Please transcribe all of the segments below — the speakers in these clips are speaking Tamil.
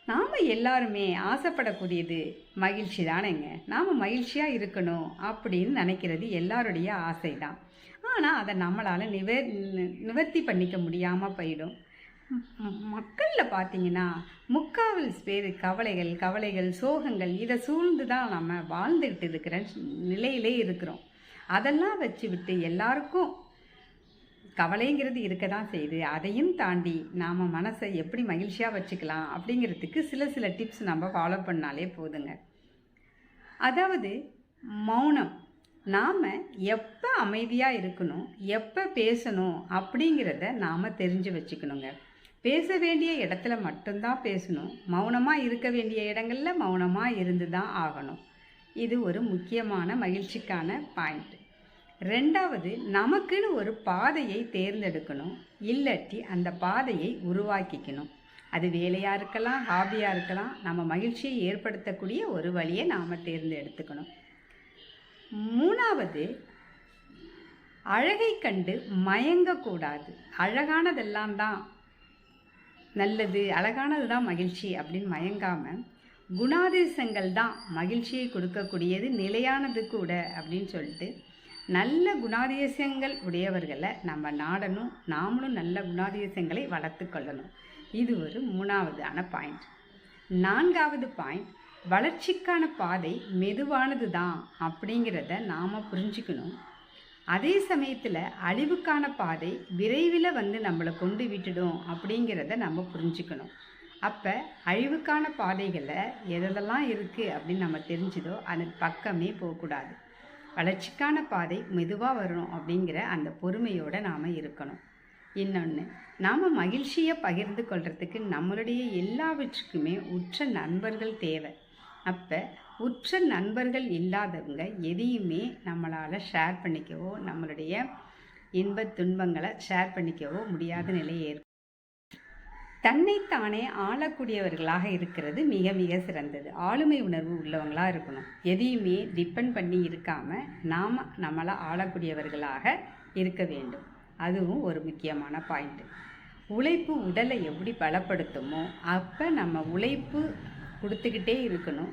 நாம் எல்லாருமே ஆசைப்படக்கூடியது மகிழ்ச்சி தானேங்க. நாம் மகிழ்ச்சியாக இருக்கணும் அப்படின்னு நினைக்கிறது எல்லாருடைய ஆசை தான். ஆனால் அதை நம்மளால் நிவர்த்தி பண்ணிக்க முடியாமல் போயிடும். மக்களில் பார்த்தீங்கன்னா முக்காவாசி பேர் கவலைகள் சோகங்கள் இதை சூழ்ந்து தான் நம்ம வாழ்ந்துக்கிட்டு இருக்கிற நிலையிலே இருக்கிறோம். அதெல்லாம் வச்சு விட்டு எல்லாருக்கும் கவலைங்கிறது இருக்க தான் செய்யுது. அதையும் தாண்டி நாம் மனசை எப்படி மகிழ்ச்சியாக வச்சுக்கலாம் அப்படிங்கிறதுக்கு சில டிப்ஸ் நம்ம ஃபாலோ பண்ணாலே போதுங்க. அதாவது மௌனம். நாம் எப்போ அமைதியாக இருக்கணும், எப்போ பேசணும் அப்படிங்கிறத நாம் தெரிஞ்சு வச்சுக்கணுங்க. பேச வேண்டிய இடத்துல மட்டும்தான் பேசணும். மௌனமாக இருக்க வேண்டிய இடங்களில் மௌனமாக இருந்து தான் ஆகணும். இது ஒரு முக்கியமான மகிழ்ச்சிக்கான பாயிண்ட். ரெண்டாவது, நமக்குன்னு ஒரு பாதையை தேர்ந்தெடுக்கணும். இல்லாட்டி அந்த பாதையை உருவாக்கிக்கணும். அது வேலையாக இருக்கலாம், ஹாபியாக இருக்கலாம். நம்ம மகிழ்ச்சியை ஏற்படுத்தக்கூடிய ஒரு வழியை நாம் தேர்ந்தெடுத்துக்கணும். மூணாவது, அழகை கண்டு மயங்கக்கூடாது. அழகானதெல்லாம் தான் நல்லது, அழகானது தான் மகிழ்ச்சி அப்படின்னு மயங்காமல், குணாதிசயங்கள் தான் மகிழ்ச்சியை கொடுக்கக்கூடியது, நிலையானது கூட அப்படின்னு சொல்லிட்டு நல்ல குணாதிசயங்கள் உடையவர்களை நம்ம நாடணும். நாமளும் நல்ல குணாதிசயங்களை வளர்த்து கொள்ளணும். இது ஒரு மூணாவதான பாயிண்ட். நான்காவது பாயிண்ட், வளர்ச்சிக்கான பாதை மெதுவானது தான் அப்படிங்கிறத நாம் புரிஞ்சுக்கணும். அதே சமயத்தில் அழிவுக்கான பாதை விரைவில் நம்மளை கொண்டு விட்டுடும் அப்படிங்கிறத நம்ம புரிஞ்சுக்கணும். அப்போ அழிவுக்கான பாதைகளை எதெல்லாம் இருக்குது அப்படின்னு நம்ம தெரிஞ்சுதோ அது பக்கமே போகக்கூடாது. வளர்ச்சிக்கான பாதை மெதுவாக வரணும் அப்படிங்கிற அந்த பொறுமையோடு நாம் இருக்கணும். இன்னொன்று, நாம் மகிழ்ச்சியை பகிர்ந்து கொள்கிறதுக்கு நம்மளுடைய எல்லாவற்றுக்குமே உற்ற நண்பர்கள் தேவை. அப்போ உற்ற நண்பர்கள் இல்லாதவங்க எதையுமே நம்மளால் ஷேர் பண்ணிக்கவோ, நம்மளுடைய இன்பத் துன்பங்களை ஷேர் பண்ணிக்கவோ முடியாத நிலை ஏற்படும். தன்னைத்தானே ஆளக்கூடியவர்களாக இருக்கிறது மிக மிக சிறந்தது. ஆளுமை உணர்வு உள்ளவங்களாக இருக்கணும். எதையுமே டிபெண்ட் பண்ணி இருக்காமல் நாம் நம்மளை ஆளக்கூடியவர்களாக இருக்க வேண்டும். அதுவும் ஒரு முக்கியமான பாயிண்ட்டு. உழைப்பு உடலை எப்படி பலப்படுத்துமோ அப்போ நம்ம உழைப்பு கொடுத்துக்கிட்டே இருக்கணும்.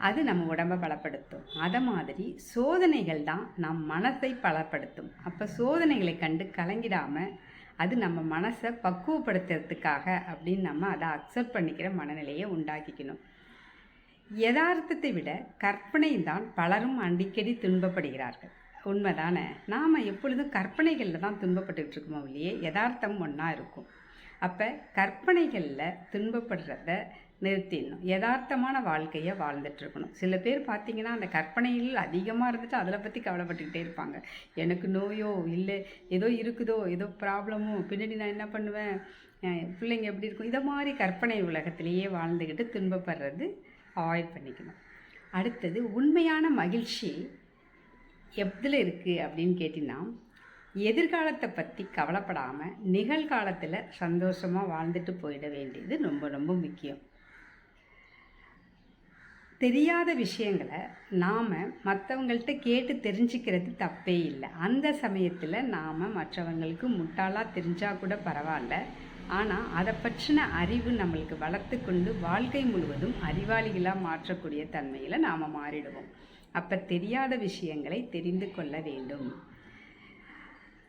அது நம்ம உடம்பை பலப்படுத்தும். அதை மாதிரி சோதனைகள் தான் நம் மனசை பலப்படுத்தும். அப்போ சோதனைகளை கண்டு கலங்கிடாமல் அது நம்ம மனசை பக்குவப்படுத்துறதுக்காக அப்படின்னு நம்ம அதை அக்செப்ட் பண்ணிக்கிற மனநிலையை உண்டாக்கிக்கணும். யதார்த்தத்தை விட கற்பனை தான் பலரும் அடிக்கடி துன்பப்படுகிறார்கள். உண்மைதானே? நாம் எப்பொழுதும் கற்பனைகளில் தான் துன்பப்பட்டுக்கிட்டு இருக்கோமோ இல்லையே, யதார்த்தம் ஒன்றா இருக்கும். அப்போ கற்பனைகளில் துன்பப்படுறத நிறுத்திடணும். யதார்த்தமான வாழ்க்கையை வாழ்ந்துட்டுருக்கணும். சில பேர் பார்த்திங்கன்னா அந்த கற்பனையில் அதிகமாக இருந்துட்டு அதில் பற்றி கவலைப்பட்டுக்கிட்டே இருப்பாங்க. எனக்கு நோயோ இல்லை ஏதோ இருக்குதோ, ஏதோ ப்ராப்ளமோ, பின்னாடி நான் என்ன பண்ணுவேன், பிள்ளைங்க எப்படி இருக்கும், இதை மாதிரி கற்பனை உலகத்திலேயே வாழ்ந்துக்கிட்டு துன்பப்படுறது அவாய்ட் பண்ணிக்கணும். அடுத்தது, உண்மையான மகிழ்ச்சி எதில் இருக்குது அப்படின்னு கேட்டிங்கன்னா, எதிர்காலத்தை பற்றி கவலைப்படாமல் நிகழ்காலத்தில் சந்தோஷமாக வாழ்ந்துட்டு போயிட வேண்டியது ரொம்ப ரொம்ப முக்கியம். தெரியாத விஷயங்களை நாம் மற்றவங்கள்ட்ட கேட்டு தெரிஞ்சுக்கிறது தப்பே இல்லை. அந்த சமயத்தில் நாம் மற்றவங்களுக்கு முட்டாளாக தெரிஞ்சால் கூட பரவாயில்ல. ஆனால் அதை பற்றின அறிவு நம்மளுக்கு வளர்த்து கொண்டு வாழ்க்கை முழுவதும் அறிவாளிகளாக மாற்றக்கூடிய தன்மையில் நாம் மாறிடுவோம். அப்போ தெரியாத விஷயங்களை தெரிந்து கொள்ள வேண்டும்.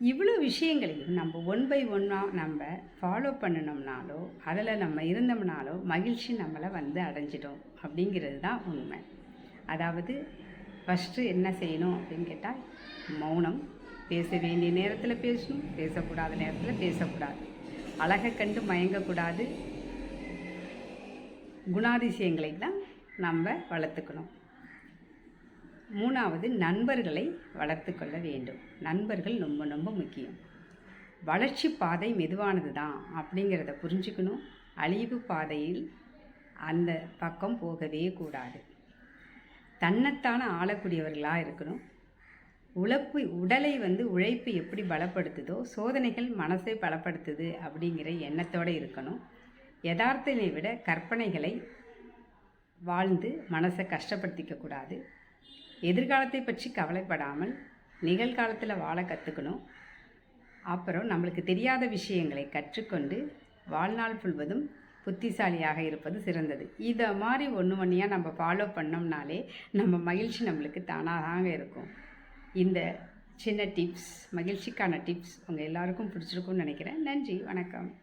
இவ்வளோ விஷயங்களையும் நம்ம ஒன் பை ஒன்னாக நம்ம ஃபாலோ பண்ணினோம்னாலோ அதில் நம்ம இருந்தோம்னாலோ மகிழ்ச்சி நம்மளை அடைஞ்சிடும் அப்படிங்கிறது தான் உண்மை. அதாவது ஃபஸ்ட்டு என்ன செய்யணும் அப்படின்னு கேட்டால், மௌனம். பேச வேண்டிய நேரத்தில் பேசணும், பேசக்கூடாத நேரத்தில் பேசக்கூடாது. அழகை கண்டு மயங்கக்கூடாது. குணாதிசயங்களை தான் நம்ம வளர்த்துக்கணும். மூணாவது, நண்பர்களை வளர்த்து கொள்ள வேண்டும். நண்பர்கள் ரொம்ப ரொம்ப முக்கியம். வளர்ச்சி பாதை மெதுவானது தான் அப்படிங்கிறத புரிஞ்சுக்கணும். அழிவு பாதையில் அந்த பக்கம் போகவே கூடாது. தன்னைத்தான ஆளக்கூடியவர்களாக இருக்கணும். உடலை உழைப்பு எப்படி பலப்படுத்துதோ சோதனைகள் மனசை பலப்படுத்துது அப்படிங்கிற எண்ணத்தோடு இருக்கணும். யதார்த்தத்தை விட கற்பனைகளை வாழ்ந்து மனசை கஷ்டப்படுத்திக்கக்கூடாது. எதிர்காலத்தை பற்றி கவலைப்படாமல் நிகழ்காலத்தில் வாழ கற்றுக்கணும். அப்புறம் நம்மளுக்கு தெரியாத விஷயங்களை கற்றுக்கொண்டு வாழ்நாள் முழுவதும் புத்திசாலியாக இருப்பது சிறந்தது. இதை மாதிரி ஒன்று ஒன்றையாக நம்ம ஃபாலோ பண்ணோம்னாலே நம்ம மகிழ்ச்சி நம்மளுக்கு தானாக இருக்கும். இந்த சின்ன டிப்ஸ், மகிழ்ச்சிக்கான டிப்ஸ் உங்கள் எல்லாருக்கும் பிடிச்சிருக்கும்னு நினைக்கிறேன். நன்றி, வணக்கம்.